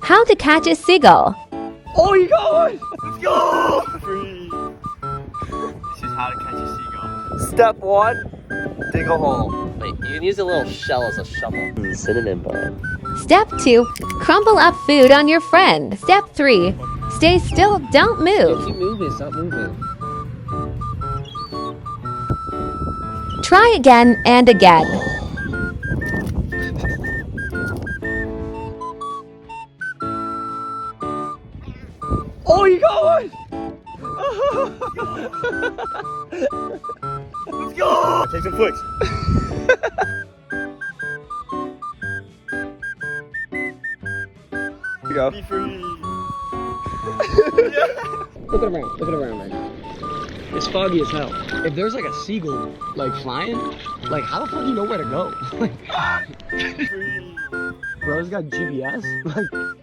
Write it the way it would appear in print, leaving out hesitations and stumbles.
How to catch a seagull. Oh, you got one! Let's go! Free. This is how to catch a seagull. Step 1, dig a hole. Wait, you can use a little shell as a shovel. Cinnamon bun. Step 2, crumble up food on your friend. Step 3, stay still, don't move. Keep moving, stop moving. Try again and again. Oh, you got one! Let's go! Take some flicks. Here you go. Be free. Look at around, man. It's foggy as hell. If there's like a seagull like flying, like how the fuck do you know where to go? Like, Free. bro, it's got GPS. Like.